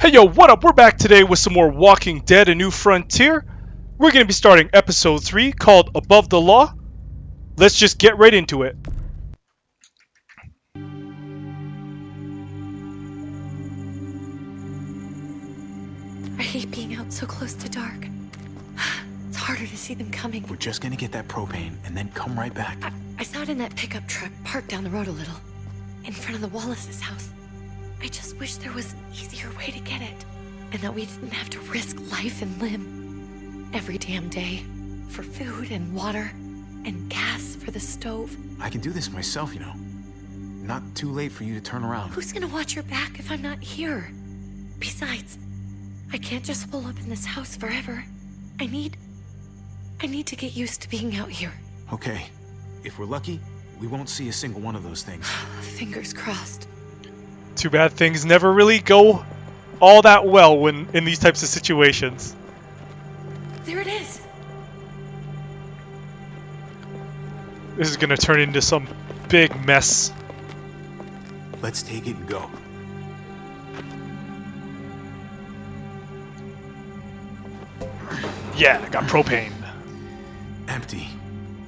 Hey yo, what up? We're back today with some more Walking Dead: A New Frontier. We're going to be starting episode 3 called Above the Law. Let's just get right into it. I hate being out so close to dark. It's harder to see them coming. We're just gonna get that propane and then come right back. I saw it in that pickup truck parked down the road a little, in front of the Wallace's house. I just wish there was an easier way to get it, and that we didn't have to risk life and limb every damn day for food and water and gas for the stove. I can do this myself, you know. Not too late for you to turn around. Who's gonna watch your back if I'm not here? Besides, I can't just pull up in this house forever. I need to get used to being out here. Okay. If we're lucky, we won't see a single one of those things. Fingers crossed. Too bad things never really go all that well when in these types of situations. There it is. This is gonna turn into some big mess. Let's take it and go. Yeah, I got propane. Empty.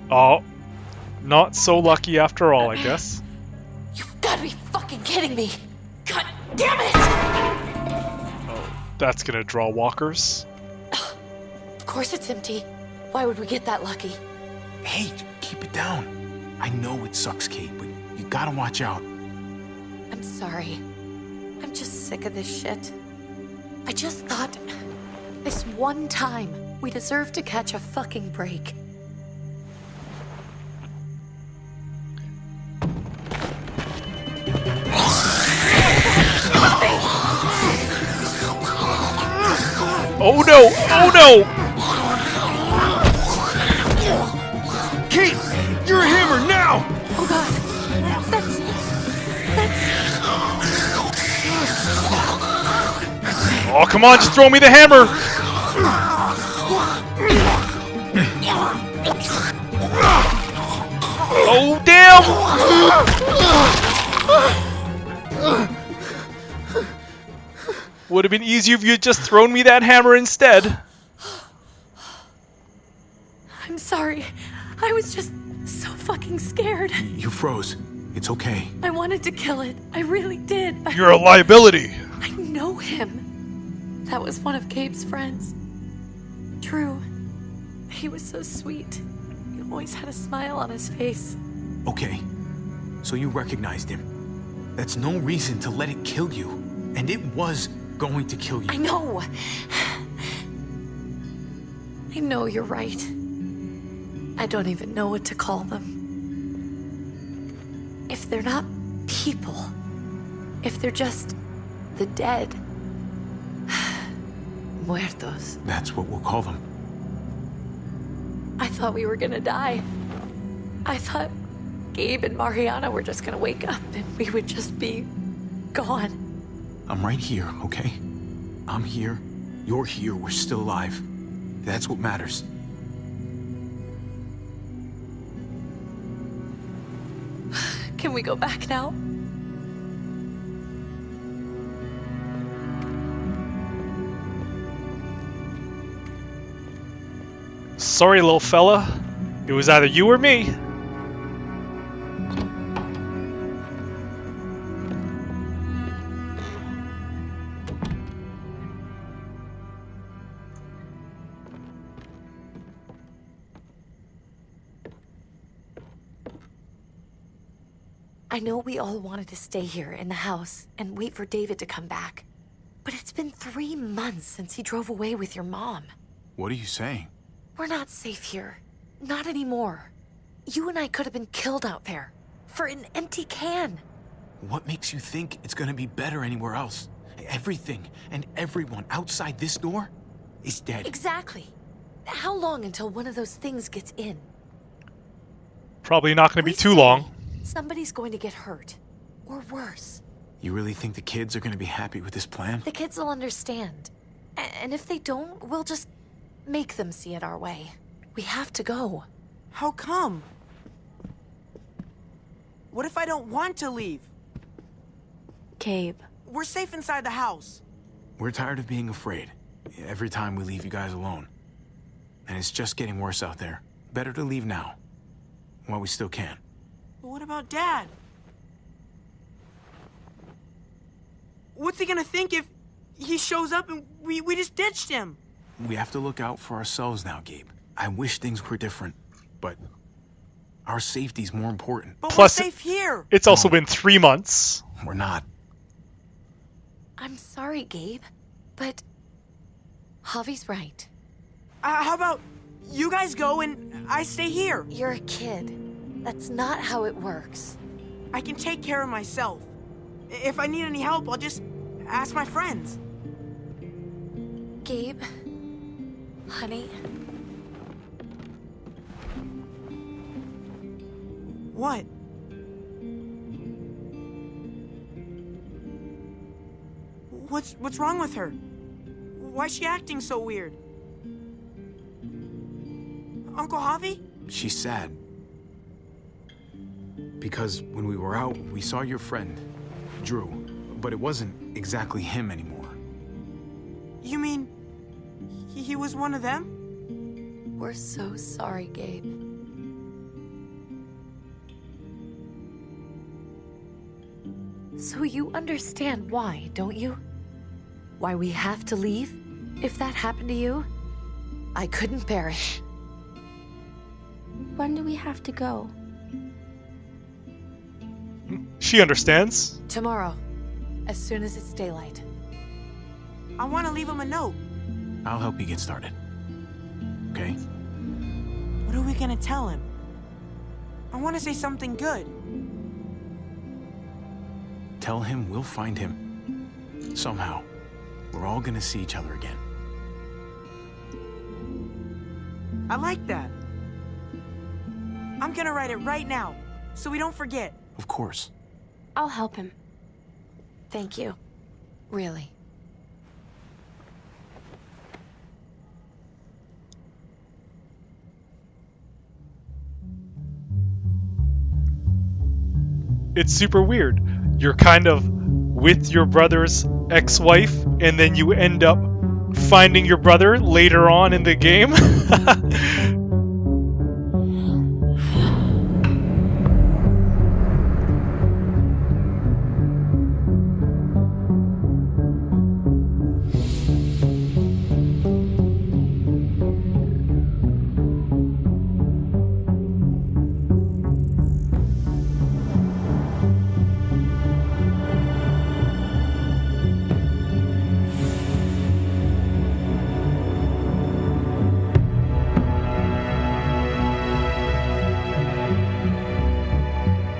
Oh, not so lucky after all, I guess. You've got to be fucking kidding me. God damn it! Oh, that's gonna draw walkers. Of course it's empty. Why would we get that lucky? Hey, keep it down. I know it sucks, Kate, but you gotta watch out. I'm sorry. I'm just sick of this shit. I just thought this one time we deserve to catch a fucking break. Oh no! Oh no! Kate! You're a hammer now! Oh god. That's... Oh, come on, just throw me the hammer! Oh, damn! Would have been easier if you had just thrown me that hammer instead. I'm sorry. I was just so fucking scared. You froze. It's okay. I wanted to kill it. I really did. You're a liability. I know him. That was one of Gabe's friends. True. He was so sweet. He always had a smile on his face. Okay. So you recognized him. That's no reason to let it kill you. And it was going to kill you. I know. I know you're right. I don't even know what to call them. If they're not people, if they're just the dead, muertos. That's what we'll call them. I thought we were gonna die. I thought Gabe and Mariana were just gonna wake up and we would just be gone. I'm right here, okay? I'm here. You're here. We're still alive. That's what matters. Can we go back now? Sorry, little fella. It was either you or me. I know we all wanted to stay here in the house and wait for David to come back. But it's been 3 months since he drove away with your mom. What are you saying? We're not safe here. Not anymore. You and I could have been killed out there. For an empty can. What makes you think it's gonna be better anywhere else? Everything and everyone outside this door is dead. Exactly. How long until one of those things gets in? Probably not going to be We too stay, long. Somebody's going to get hurt. Or worse. You really think the kids are gonna be happy with this plan? The kids will understand. And if they don't, we'll just make them see it our way. We have to go. How come? What if I don't want to leave? Gabe. We're safe inside the house. We're tired of being afraid every time we leave you guys alone. And it's just getting worse out there. Better to leave now, while we still can. But what about Dad? What's he gonna think if he shows up and we just ditched him? We have to look out for ourselves now, Gabe. I wish things were different, but our safety's more important. But Plus, we're safe here. It's also been 3 months. We're not. I'm sorry, Gabe, but Javi's right. How about you guys go and I stay here? You're a kid. That's not how it works. I can take care of myself. If I need any help, I'll just ask my friends. Gabe, honey, What? What's wrong with her? Why's she acting so weird? Uncle Javi? She's sad. Because when we were out, we saw your friend, Drew. But it wasn't exactly him anymore. You mean he was one of them? we're so sorry, Gabe. So you understand why, don't you? Why we have to leave? If that happened to you, I couldn't bear it. When do we have to go? She understands. Tomorrow, as soon as it's daylight. I want to leave him a note. I'll help you get started. Okay? What are we gonna tell him? I want to say something good. Tell him we'll find him. Somehow. We're all gonna see each other again. I like that. I'm gonna write it right now, so we don't forget. Of course. I'll help him. Thank you. Really. It's super weird. You're kind of with your brother's ex-wife, and then you end up finding your brother later on in the game.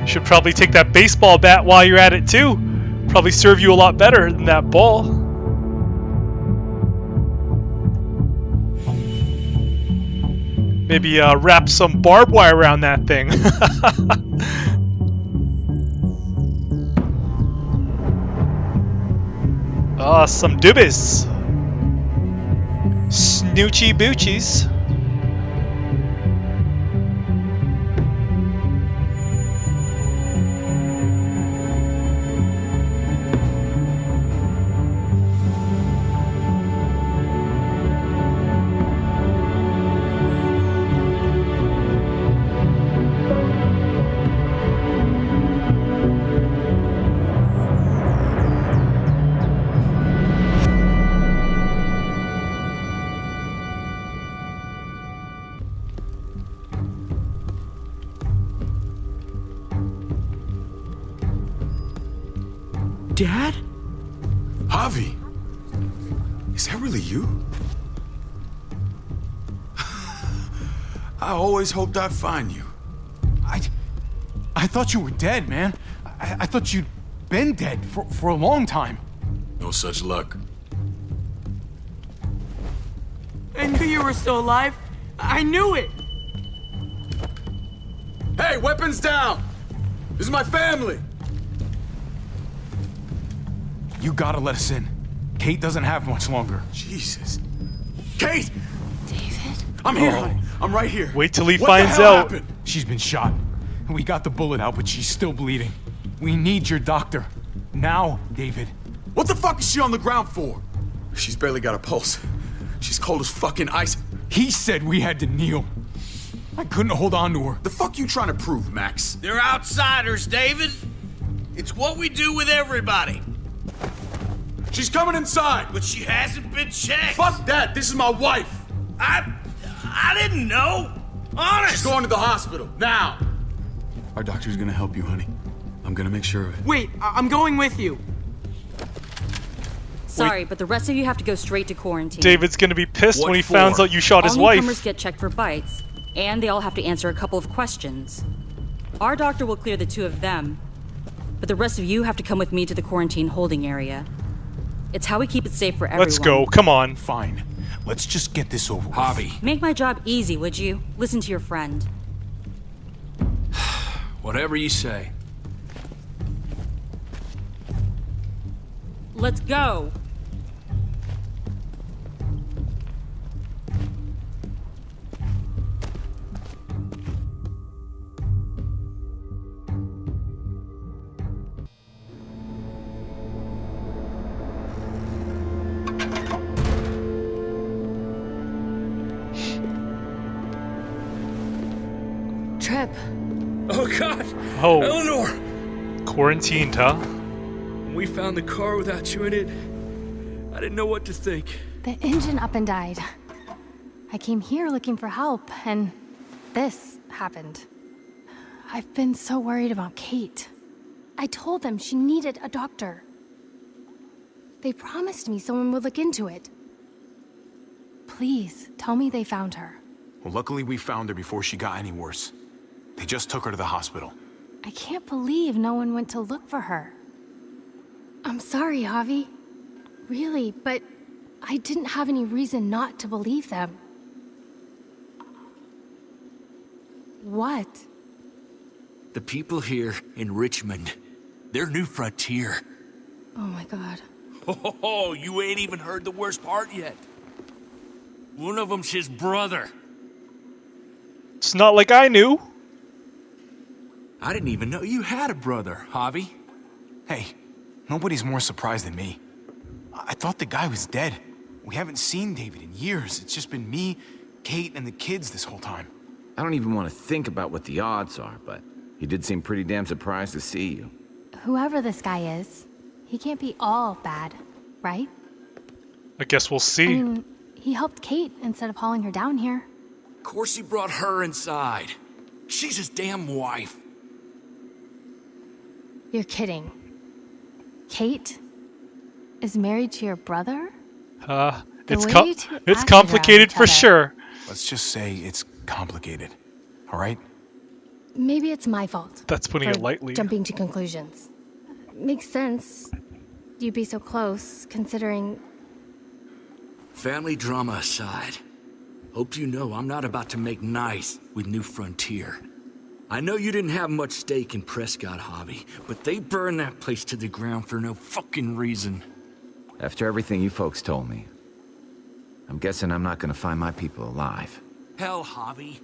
Should probably take that baseball bat while you're at it too. Probably serve you a lot better than that ball. Maybe wrap some barbed wire around that thing. Some doobies. Snoochy boochies. Dad? Javi, is that really you? I always hoped I'd find you. I thought you were dead, man. I thought you'd been dead for a long time. No such luck. I knew you were still alive. I knew it. Hey, weapons down! This is my family! You gotta let us in. Kate doesn't have much longer. Jesus. Kate! David? I'm here, honey. I'm right here. Wait till he What finds the hell out. happened? She's been shot. We got the bullet out, but she's still bleeding. We need your doctor. Now, David. What the fuck is she on the ground for? She's barely got a pulse. She's cold as fucking ice. He said we had to kneel. I couldn't hold on to her. The fuck you trying to prove, Max? They're outsiders, David. It's what we do with everybody. She's coming inside. But she hasn't been checked. Fuck that. This is my wife. I didn't know. Honest. She's going to the hospital now. Our doctor's gonna help you, honey. I'm gonna make sure of it. Wait, I'm going with you. Sorry, but the rest of you have to go straight to quarantine. David's gonna be pissed What when he for? finds out you shot his All newcomers wife. get checked for bites, and they all have to answer a couple of questions. Our doctor will clear the two of them, but the rest of you have to come with me to the quarantine holding area. It's how we keep it safe for everyone. Let's go. Come on. Fine. Let's just get this over with. Javi. Make my job easy, would you? Listen to your friend. Whatever you say. Let's go! Trip. Oh, God. Oh, Eleanor. quarantined, huh? When we found the car without you in it, I didn't know what to think. The engine up and died. I came here looking for help, and this happened. I've been so worried about Kate. I told them she needed a doctor. They promised me someone would look into it. Please, tell me they found her. Well, luckily we found her before she got any worse. They just took her to the hospital. I can't believe no one went to look for her. I'm sorry, Javi. Really, but I didn't have any reason not to believe them. What? The people here in Richmond, their new frontier. Oh my god. Oh, you ain't even heard the worst part yet. One of them's his brother. It's not like I knew. I didn't even know you had a brother, Javi. Hey, nobody's more surprised than me. I thought the guy was dead. We haven't seen David in years. It's just been me, Kate, and the kids this whole time. I don't even want to think about what the odds are, but he did seem pretty damn surprised to see you. Whoever this guy is, he can't be all bad, right? I guess we'll I see. mean, he helped Kate instead of hauling her down here. Of course he brought her inside. She's his damn wife. You're kidding. Kate is married to your brother? The It's way you two it's acted complicated around each for other. sure. Let's just say it's complicated. All right? Maybe it's my fault. That's putting for it lightly. Jumping to conclusions. Makes sense. You'd be so close, considering. Family drama aside, hope you know I'm not about to make nice with New Frontier. I know you didn't have much stake in Prescott, Javi, but they burned that place to the ground for no fucking reason. After everything you folks told me, I'm guessing I'm not gonna find my people alive. Hell, Javi.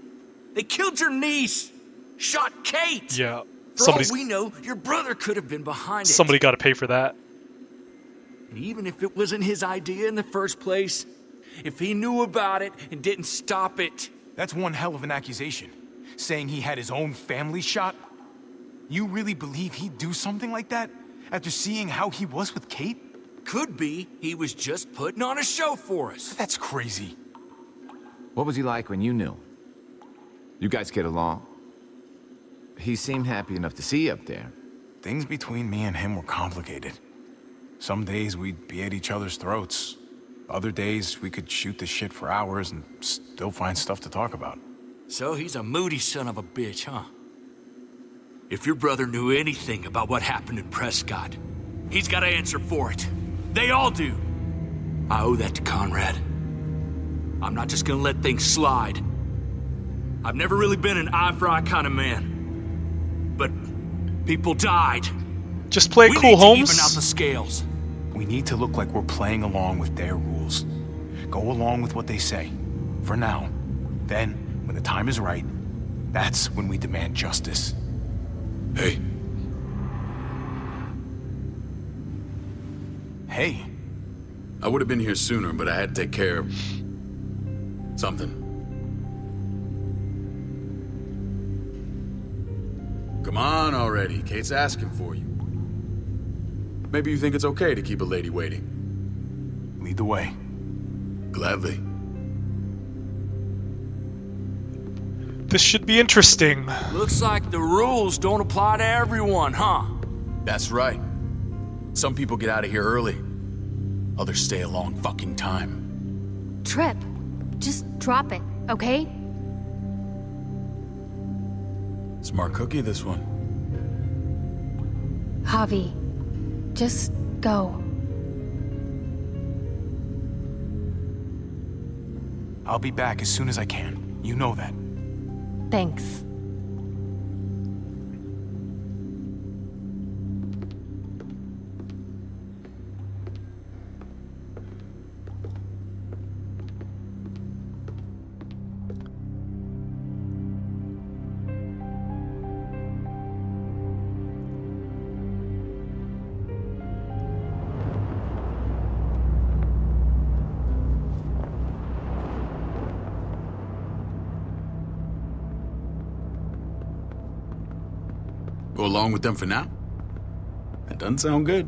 They killed your niece! Shot Kate! Yeah. For all we know, your brother could have been behind it. Somebody got to pay for that. And even if it wasn't his idea in the first place, if he knew about it and didn't stop it... That's one hell of an accusation. Saying he had his own family shot? You really believe he'd do something like that? After seeing how he was with Kate? Could be he was just putting on a show for us. That's crazy. What was he like when you knew? You guys get along? He seemed happy enough to see you up there. Things between me and him were complicated. Some days we'd be at each other's throats. Other days we could shoot the shit for hours and still find stuff to talk about. So he's a moody son of a bitch, huh? If your brother knew anything about what happened in Prescott, he's got to answer for it. They all do. I owe that to Conrad. I'm not just gonna let things slide. I've never really been an eye-for-eye kind of man. But people died. Just play it We cool, need to Holmes. even out the scales. We need to look like we're playing along with their rules. Go along with what they say. For now. Then, when the time is right, that's when we demand justice. Hey, Hey, I would have been here sooner, but I had to take care of something. Come on already. Kate's asking for you. Maybe you think it's okay to keep a lady waiting. Lead the way. Gladly. This should be interesting. Looks like the rules don't apply to everyone, huh? That's right. Some people get out of here early. Others stay a long fucking time. Trip, just drop it, okay? Smart cookie, this one. Javi, just go. I'll be back as soon as I can. You know that. Thanks. Go along with them for now? That doesn't sound good.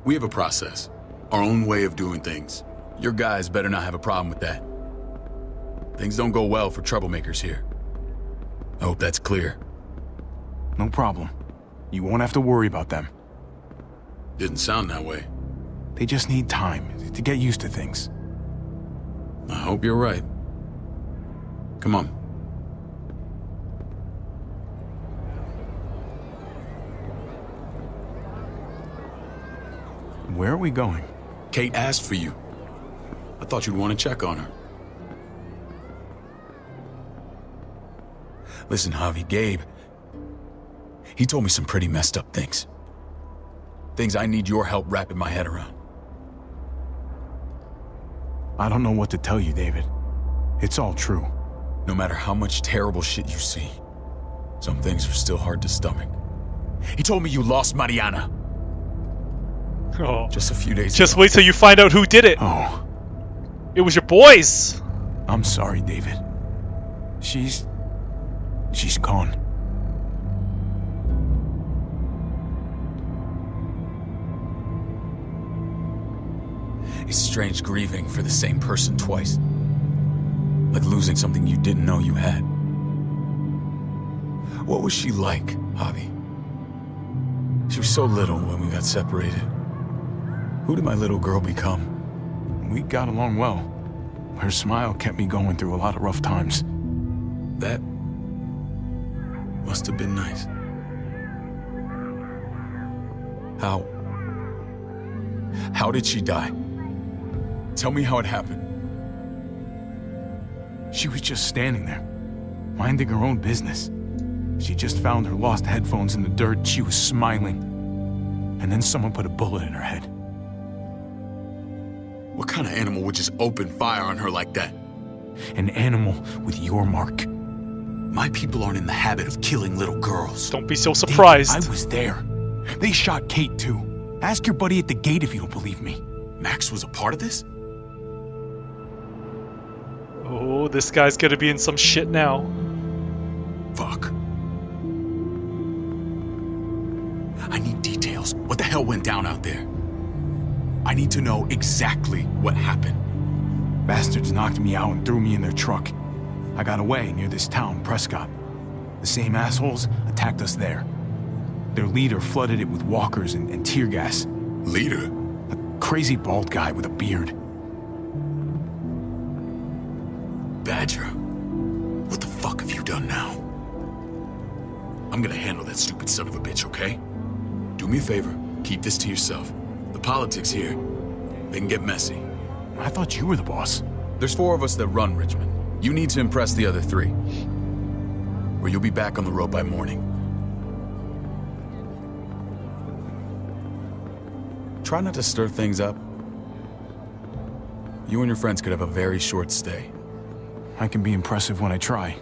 We have a process, our own way of doing things. Your guys better not have a problem with that. Things don't go well for troublemakers here. I hope that's clear. No problem. You won't have to worry about them. Didn't sound that way. They just need time to get used to things. I hope you're right. Come on. Where are we going? Kate asked for you. I thought you'd want to check on her. Listen, Javi, Gabe, he told me some pretty messed up things. Things I need your help wrapping my head around. I don't know what to tell you, David. It's all true. No matter how much terrible shit you see, some things are still hard to stomach. He told me you lost Mariana. Oh. Just a few days Just ago. wait till you find out who did it. Oh, It was your boys. I'm sorry, David. She's gone. It's strange grieving for the same person twice. Like losing something you didn't know you had. What was she like, Javi? She was so little when we got separated. Who did my little girl become? We got along well. Her smile kept me going through a lot of rough times. That must have been nice. How did she die? Tell me how it happened. She was just standing there, minding her own business. She just found her lost headphones in the dirt. She was smiling. And then someone put a bullet in her head. What kind of animal would just open fire on her like that? An animal with your mark. My people aren't in the habit of killing little girls. Don't be so surprised. David, I was there. They shot Kate too. Ask your buddy at the gate if you don't believe me. Max was a part of this? Oh, this guy's gonna be in some shit now. Fuck. I need details. What the hell went down out there? I need to know exactly what happened. Bastards knocked me out and threw me in their truck. I got away near this town, Prescott. The same assholes attacked us there. Their leader flooded it with walkers and tear gas. Leader? A crazy bald guy with a beard. Badger, what the fuck have you done now? I'm gonna handle that stupid son of a bitch, okay? Do me a favor, keep this to yourself. The politics here, they can get messy. I thought you were the boss. There's 4 of us that run Richmond. You need to impress the other 3. Or you'll be back on the road by morning. Try not to stir things up. You and your friends could have a very short stay. I can be impressive when I try.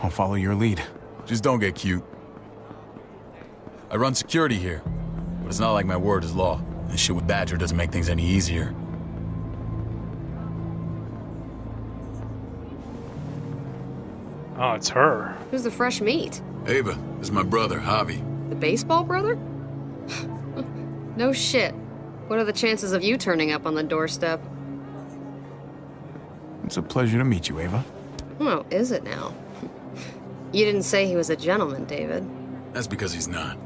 I'll follow your lead. Just don't get cute. I run security here, but it's not like my word is law. This shit with Badger doesn't make things any easier. Oh, it's her. Who's the fresh meat? Ava, this is my brother, Javi. The baseball brother? No shit. What are the chances of you turning up on the doorstep? It's a pleasure to meet you, Ava. Well, is it now? You didn't say he was a gentleman, David. That's because he's not.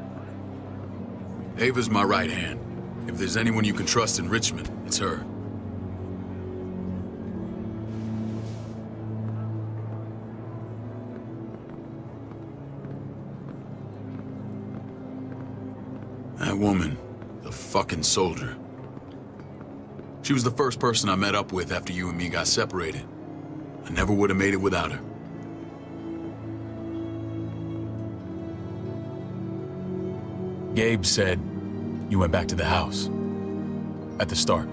Ava's my right hand. If there's anyone you can trust in Richmond, it's her. That woman, the fucking soldier. She was the first person I met up with after you and me got separated. I never would have made it without her. Gabe said you went back to the house. At the start.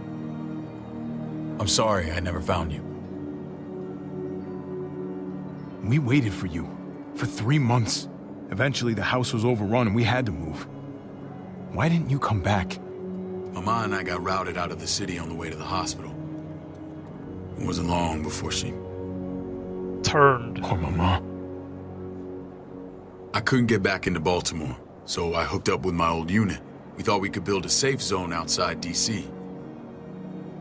I'm sorry I never found you. We waited for you. For 3 months. Eventually the house was overrun and we had to move. Why didn't you come back? Mama and I got routed out of the city on the way to the hospital. It wasn't long before she... Turned. Poor Mama. I couldn't get back into Baltimore, so I hooked up with my old unit. We thought we could build a safe zone outside Dicey.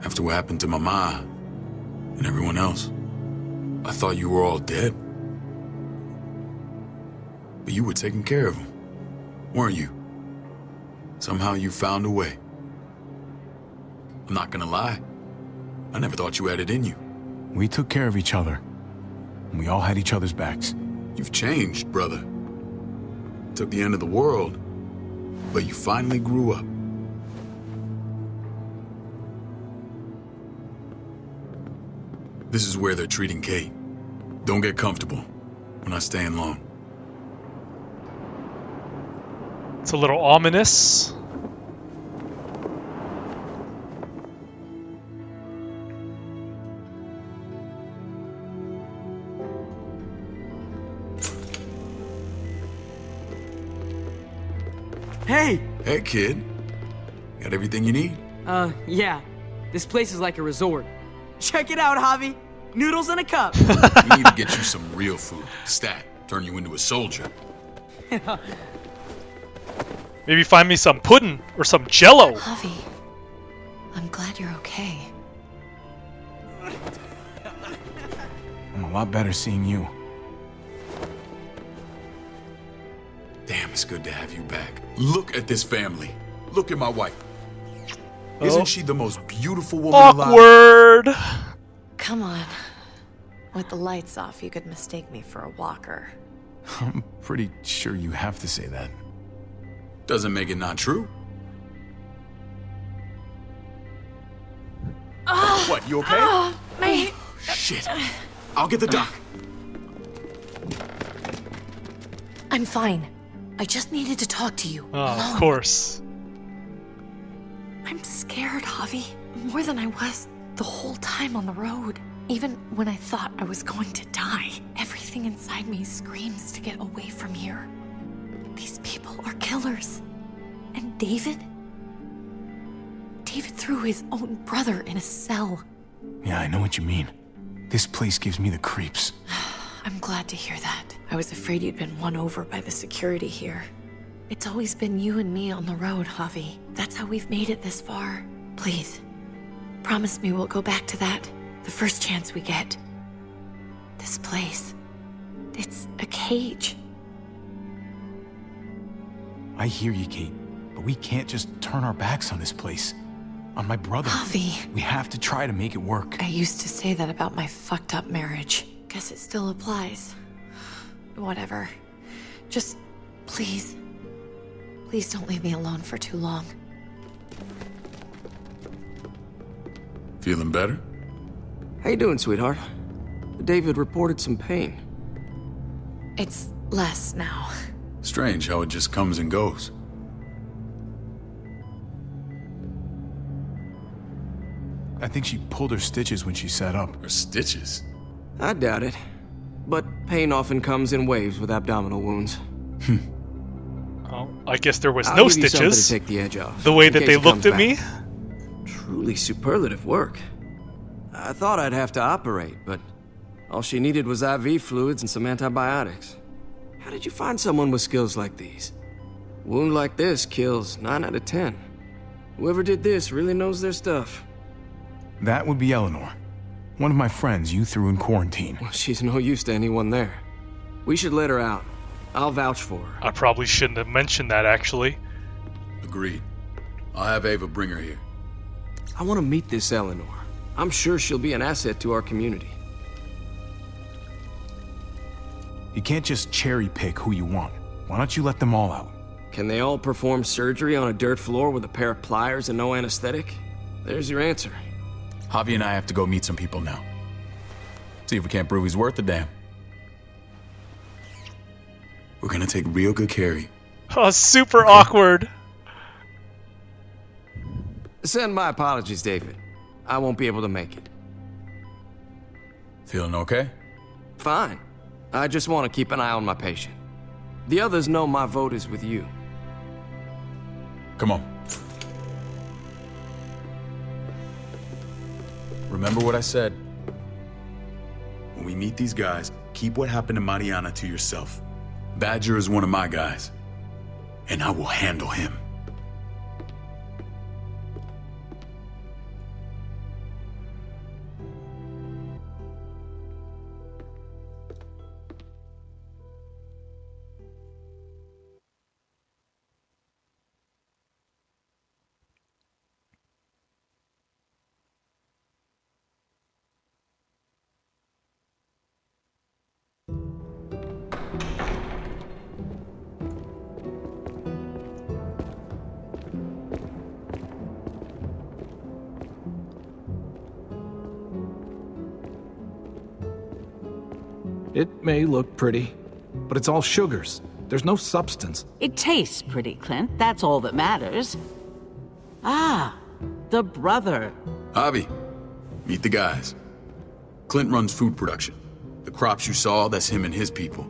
After what happened to Mama and everyone else, I thought you were all dead. But you were taking care of them, weren't you? Somehow you found a way. I'm not gonna lie. I never thought you had it in you. We took care of each other. And we all had each other's backs. You've changed, brother. Took the end of the world, but you finally grew up. This is where they're treating Kate. Don't get comfortable. We're not staying long. It's a little ominous. Hey! Hey, kid. Got everything you need? Yeah. This place is like a resort. Check it out, Javi. Noodles in a cup. We need to get you some real food. Stat. Turn you into a soldier. Maybe find me some pudding or some jello. Javi, I'm glad you're okay. I'm a lot better seeing you. Damn, it's good to have you back. Look at this family. Look at my wife. Isn't she the most beautiful woman alive? Awkward. Come on. With the lights off, you could mistake me for a walker. I'm pretty sure you have to say that. Doesn't make it not true. What, you okay? My... Shit. I'll get the doc. I'm fine. I just needed to talk to you. Oh, alone. of course. I'm scared, Javi. More than I was the whole time on the road. Even when I thought I was going to die, everything inside me screams to get away from here. These people are killers. And David? David threw his own brother in a cell. Yeah, I know what you mean. This place gives me the creeps. I'm glad to hear that. I was afraid you'd been won over by the security here. It's always been you and me on the road, Javi. That's how we've made it this far. Please, promise me we'll go back to that the first chance we get. This place, it's a cage. I hear you, Kate, but we can't just turn our backs on this place. On my brother. Javi. We have to try to make it work. I used to say that about my fucked up marriage. Guess it still applies. Whatever. Just, please. Please don't leave me alone for too long. Feeling better? How you doing, sweetheart? David reported some pain. It's less now. Strange how it just comes and goes. I think she pulled her stitches when she sat up. Her stitches? I doubt it. But pain often comes in waves with abdominal wounds. Well, I guess there was I'll no give you something to stitches. take the edge off, The way in that case they it looked comes at me. back. Truly superlative work. I thought I'd have to operate, but all she needed was IV fluids and some antibiotics. How did you find someone with skills like these? A wound like this kills 9 out of 10. Whoever did this really knows their stuff. That would be Eleanor. One of my friends you threw in quarantine. Well, she's no use to anyone there. We should let her out. I'll vouch for her. I probably shouldn't have mentioned that, actually. Agreed. I'll have Ava bring her here. I want to meet this Eleanor. I'm sure she'll be an asset to our community. You can't just cherry pick who you want. Why don't you let them all out? Can they all perform surgery on a dirt floor with a pair of pliers and no anesthetic? There's your answer. Javi and I have to go meet some people now. See if we can't prove he's worth the damn. We're gonna take real good care of you. Oh, super awkward. Send my apologies, David. I won't be able to make it. Feeling okay? Fine. I just want to keep an eye on my patient. The others know my vote is with you. Come on. Remember what I said. When we meet these guys, keep what happened to Mariana to yourself. Badger is one of my guys, and I will handle him. It may look pretty, but it's all sugars. There's no substance. It tastes pretty, Clint. That's all that matters. Ah, the brother. Javi, meet the guys. Clint runs food production. The crops you saw, that's him and his people.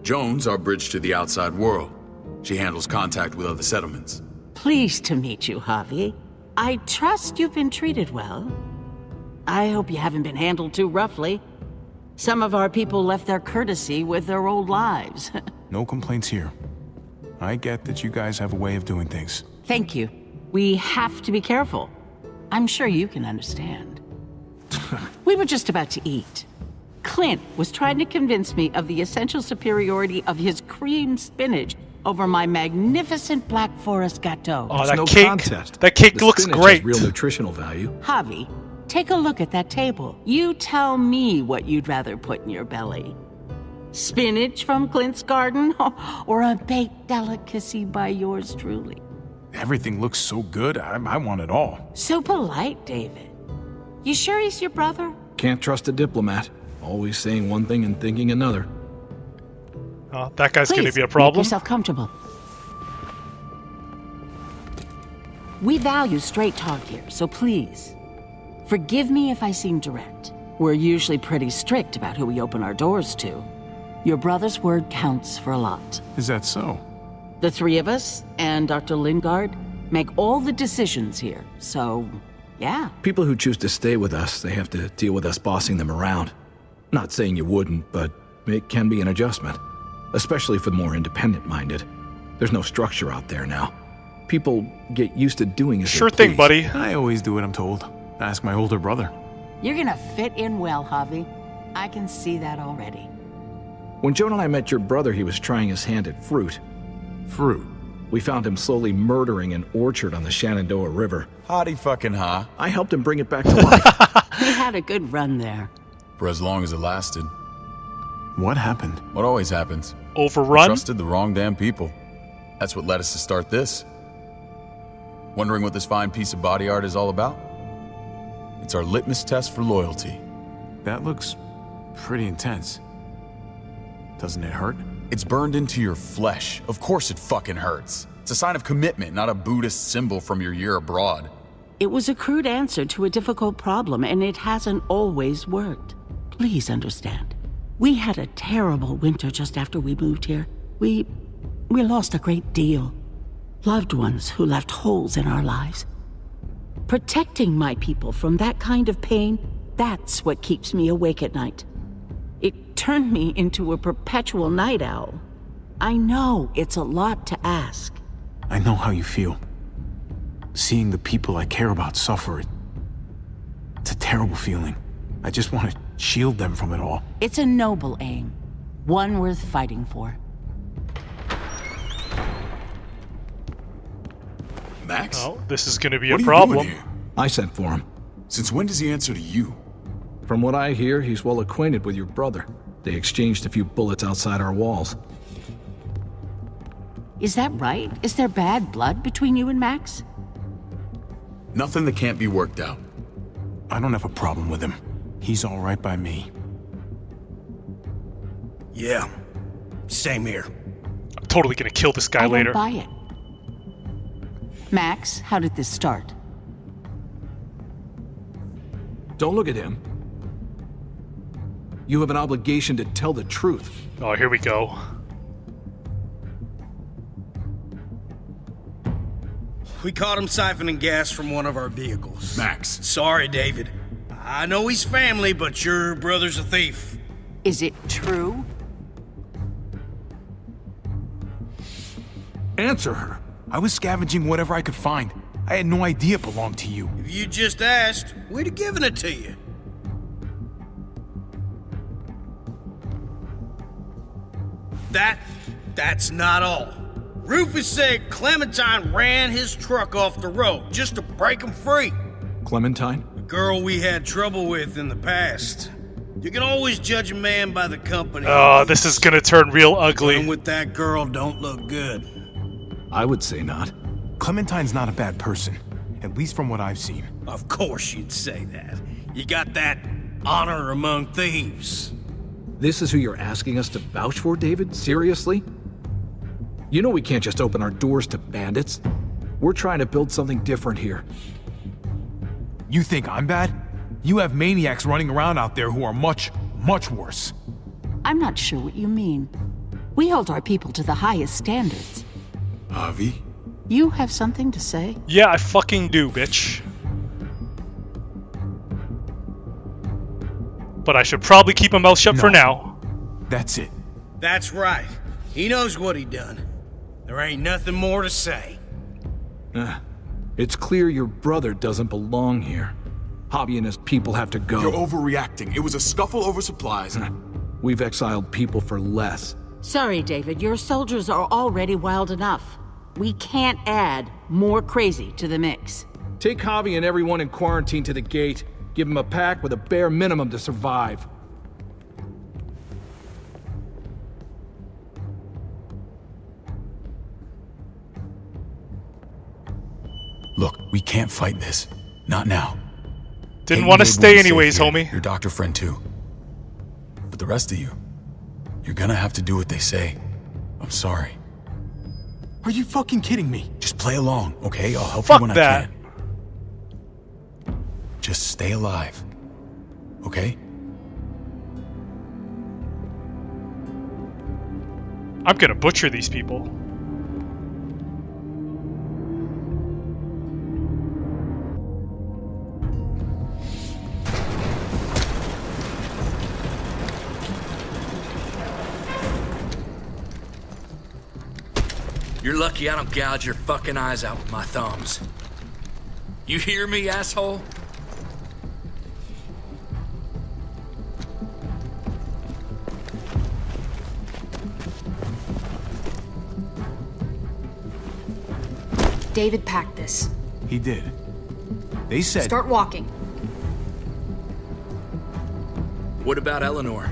Jones, our bridge to the outside world. She handles contact with other settlements. Pleased to meet you, Javi. I trust you've been treated well. I hope you haven't been handled too roughly. Some of our people left their courtesy with their old lives. No complaints here. I get that you guys have a way of doing things. Thank you. We have to be careful. I'm sure you can understand. We were just about to eat. Clint was trying to convince me of the essential superiority of his cream spinach over my magnificent Black Forest gâteau. Oh, It's that no cake! contest. That cake The looks spinach great. has real nutritional value. Javi, take a look at that table. You tell me what you'd rather put in your belly. Spinach from Clint's garden, or a baked delicacy by yours truly? Everything looks so good, I want it all. So polite, David. You sure he's your brother? Can't trust a diplomat. Always saying one thing and thinking another. Oh, that guy's going to Please, be a make problem. yourself comfortable. We value straight talk here, so please, forgive me if I seem direct. We're usually pretty strict about who we open our doors to. Your brother's word counts for a lot. Is that so? The three of us and Dr. Lingard make all the decisions here, so yeah. People who choose to stay with us, they have to deal with us bossing them around. Not saying you wouldn't, but it can be an adjustment. Especially for the more independent-minded. There's no structure out there now. People get used to doing as Sure they thing, please. buddy. I always do what I'm told. Ask my older brother. You're gonna fit in well, Javi. I can see that already. When Joan and I met your brother, he was trying his hand at fruit. Fruit. We found him slowly murdering an orchard on the Shenandoah River. Howdy fucking ha. I helped him bring it back to life. We had a good run there. For as long as it lasted. What happened? What always happens. We Overrun? trusted the wrong damn people. That's what led us to start this. Wondering what this fine piece of body art is all about? It's our litmus test for loyalty. That looks pretty intense. Doesn't it hurt? It's burned into your flesh. Of course it fucking hurts. It's a sign of commitment, not a Buddhist symbol from your year abroad. It was a crude answer to a difficult problem, and it hasn't always worked. Please understand. We had a terrible winter just after we moved here. We we lost a great deal. Loved ones who left holes in our lives. Protecting my people from that kind of pain, that's what keeps me awake at night. It turned me into a perpetual night owl. I know it's a lot to ask. I know how you feel. Seeing the people I care about suffer, it's a terrible feeling. I just want to shield them from it all. It's a noble aim. One worth fighting for. Max? Oh, this is going to be What a are you problem. doing here? I sent for him. Since when does he answer to you? From what I hear, he's well acquainted with your brother. They exchanged a few bullets outside our walls. Is that right? Is there bad blood between you and Max? Nothing that can't be worked out. I don't have a problem with him. He's all right by me. Yeah, same here. I'm totally going to kill this guy I later. don't buy it. Max, how did this start? Don't look at him. You have an obligation to tell the truth. Oh, here we go. We caught him siphoning gas from one of our vehicles. Max. Sorry, David. I know he's family, but your brother's a thief. Is it true? Answer her. I was scavenging whatever I could find. I had no idea it belonged to you. If you just asked, we'd have given it to you. That's not all. Rufus said Clementine ran his truck off the road just to break him free. Clementine? A girl we had trouble with in the past. You can always judge a man by the company. Oh, this is gonna turn real ugly. And with that girl don't look good. I would say not. Clementine's not a bad person, at least from what I've seen. Of course you'd say that. You got that honor among thieves. This is who you're asking us to vouch for, David? Seriously? You know we can't just open our doors to bandits. We're trying to build something different here. You think I'm bad? You have maniacs running around out there who are much, much worse. I'm not sure what you mean. We hold our people to the highest standards. Javi? You have something to say? Yeah, I fucking do, bitch. But I should probably keep my mouth shut for now. That's it. That's right. He knows what he done. There ain't nothing more to say. It's clear your brother doesn't belong here. Javi and his people have to go. You're overreacting. It was a scuffle over supplies. We've exiled people for less. Sorry, David. Your soldiers are already wild enough. We can't add more crazy to the mix. Take Javi and everyone in quarantine to the gate. Give them a pack with a bare minimum to survive. Look, we can't fight this. Not now. Didn't Kate want to and Gabe will stay be safe anyways, here. homie. Your doctor friend too. But the rest of you, you're gonna have to do what they say. I'm sorry. Are you fucking kidding me? Just play along, okay? I'll help Fuck you when that. I can. Just stay alive, okay? I'm gonna butcher these people. You're lucky I don't gouge your fucking eyes out with my thumbs. You hear me, asshole? David packed this. He did. They said... Start walking. What about Eleanor?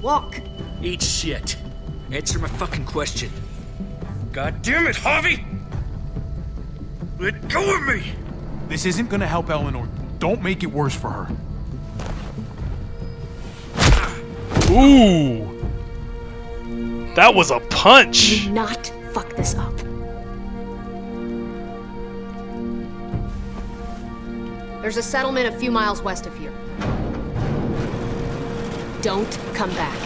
Walk. Eat shit. Answer my fucking question. God damn it, Javi! Let go of me! This isn't gonna help Eleanor. Don't make it worse for her. Ooh. That was a punch. Do not fuck this up. There's a settlement a few miles west of here. Don't come back.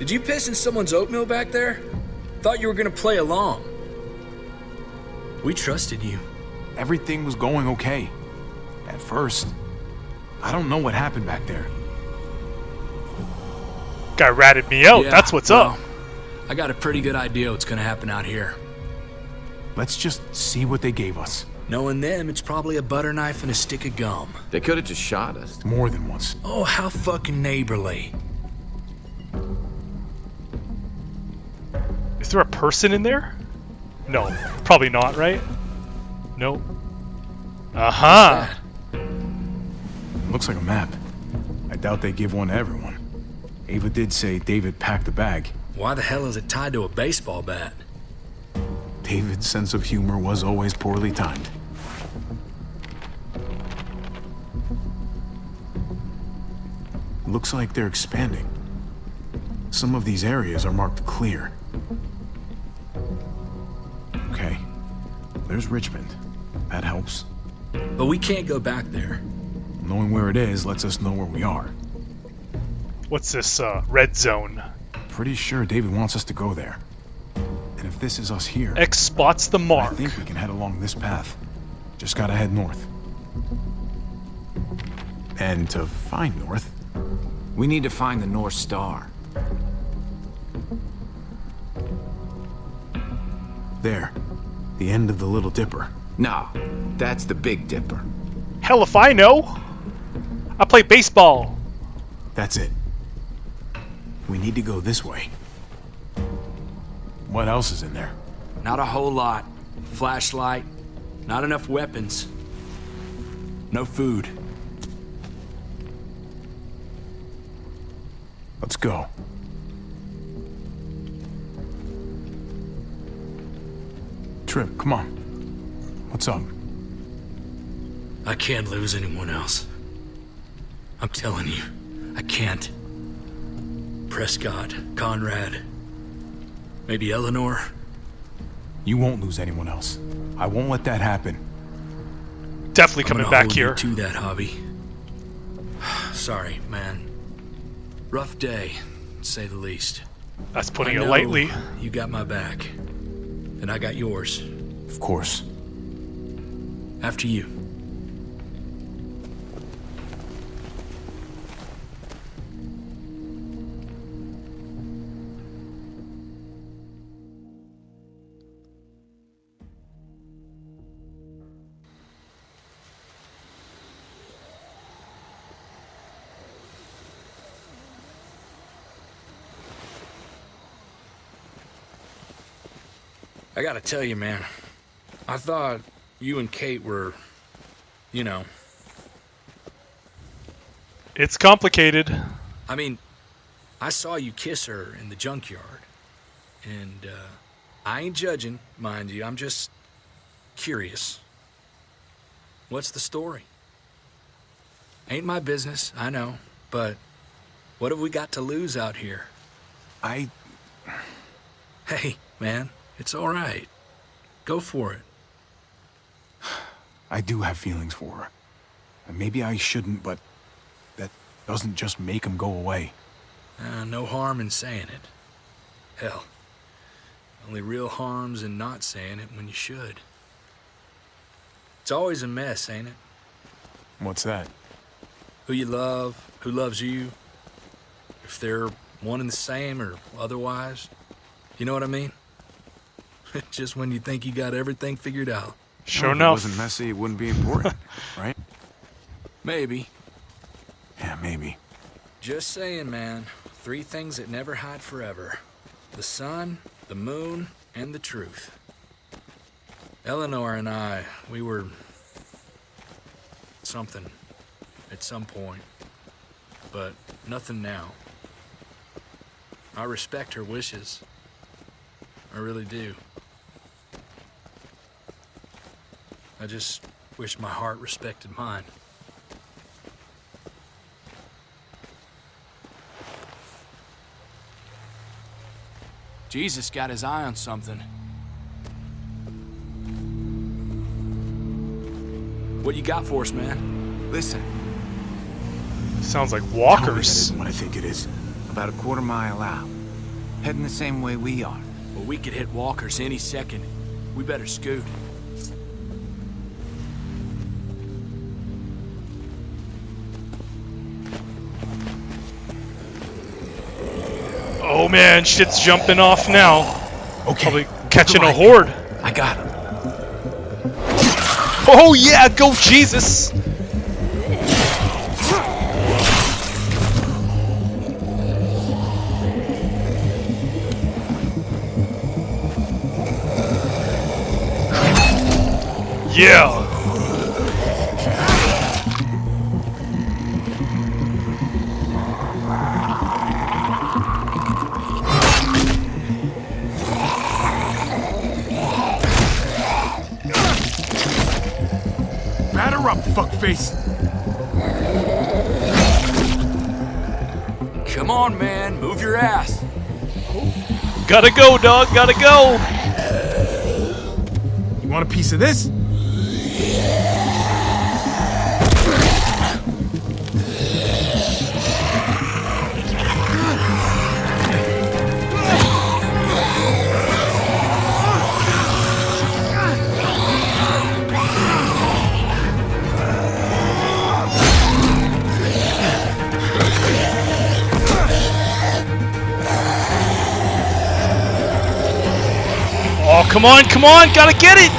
Did you piss in someone's oatmeal back there? Thought you were gonna play along. We trusted you. Everything was going okay. At first. I don't know what happened back there. Guy ratted me out. Yeah, That's what's well, up. I got a pretty good idea what's gonna happen out here. Let's just see what they gave us. Knowing them, it's probably a butter knife and a stick of gum. They could have just shot us. More than once. Oh, how fucking neighborly. Is there a person in there? No, probably not, right? Nope. Uh-huh. Looks like a map. I doubt they give one to everyone. Ava did say David packed the bag. Why the hell is it tied to a baseball bat? David's sense of humor was always poorly timed. Looks like they're expanding. Some of these areas are marked clear. Okay, there's Richmond. That helps. But we can't go back there. Knowing where it is lets us know where we are. What's this, red zone? Pretty sure David wants us to go there. And if this is us here... X spots the mark. I think we can head along this path. Just gotta head north. And to find north... We need to find the North Star. There. The end of the Little Dipper. No, that's the Big Dipper. Hell if I know! I play baseball! That's it. We need to go this way. What else is in there? Not a whole lot. Flashlight. Not enough weapons. No food. Let's go. Trip, come on. What's up? I can't lose anyone else. I'm telling you, I can't. Prescott, Conrad, maybe Eleanor. You won't lose anyone else. I won't let that happen. Definitely coming back here. To that, Javi. Sorry, man. Rough day, to say the least. That's putting it lightly. You got my back, and I got yours. Of course. After you. I gotta tell you, man, I thought you and Kate were, you know... It's complicated. I mean, I saw you kiss her in the junkyard. And, I ain't judging, mind you, I'm just curious. What's the story? Ain't my business, I know, but what have we got to lose out here? Hey, man. It's all right. Go for it. I do have feelings for her. And maybe I shouldn't, but that doesn't just make them go away. No harm in saying it. Hell, only real harm's in not saying it when you should. It's always a mess, ain't it? What's that? Who you love, who loves you, if they're one and the same or otherwise. You know what I mean? Just when you think you got everything figured out. Sure enough. If it enough. wasn't messy, it wouldn't be important, right? Maybe. Yeah, maybe. Just saying, man. 3 things that never hide forever. The sun, the moon, and the truth. Eleanor and I, we were... something. At some point. But nothing now. I respect her wishes. I really do. I just wish my heart respected mine. Jesus got his eye on something. What you got for us, man? Listen. Sounds like Tell me that walkers. isn't what I think it is. About a quarter mile out, Heading the same way we are. Well, we could hit walkers any second. We better scoot. Oh man, shit's jumping off now. Okay. Probably catching a horde. I got him. Oh yeah, go Jesus! Yeah! Batter up, fuckface. Come on, man. Move your ass. Gotta go, dog, gotta go! You want a piece of this? Oh, come on, gotta get it!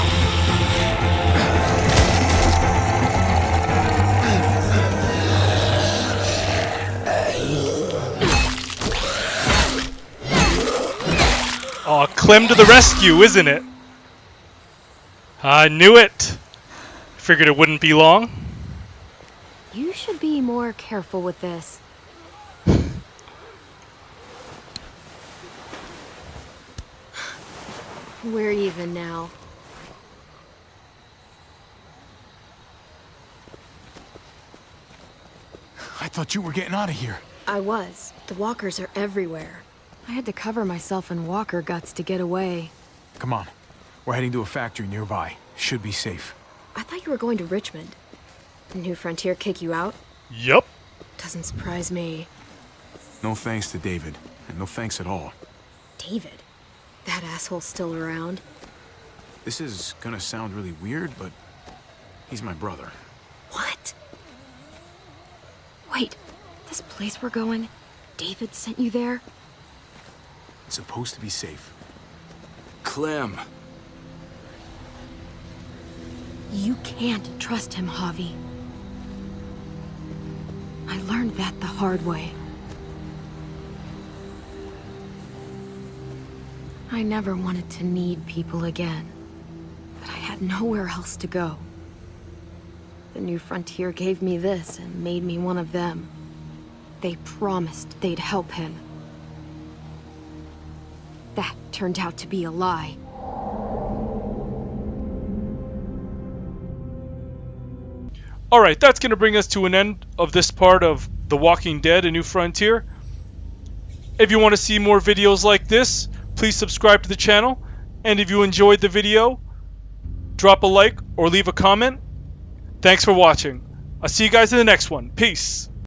Oh, Clem to the rescue, isn't it? I knew it! Figured it wouldn't be long. You should be more careful with this. We're even now. I thought you were getting out of here. I was. The walkers are everywhere. I had to cover myself in walker guts to get away. Come on. We're heading to a factory nearby. Should be safe. I thought you were going to Richmond. New Frontier kick you out? Yup. Doesn't surprise me. No thanks to David. And no thanks at all. David? That asshole's still around? This is gonna sound really weird, but he's my brother. What? Wait, this place we're going, David sent you there? It's supposed to be safe. Clem. You can't trust him, Javi. I learned that the hard way. I never wanted to need people again, but I had nowhere else to go. The New Frontier gave me this and made me one of them. They promised they'd help him. That turned out to be a lie. Alright, that's going to bring us to an end of this part of The Walking Dead: A New Frontier. If you want to see more videos like this, please subscribe to the channel. And if you enjoyed the video, drop a like or leave a comment. Thanks for watching. I'll see you guys in the next one. Peace.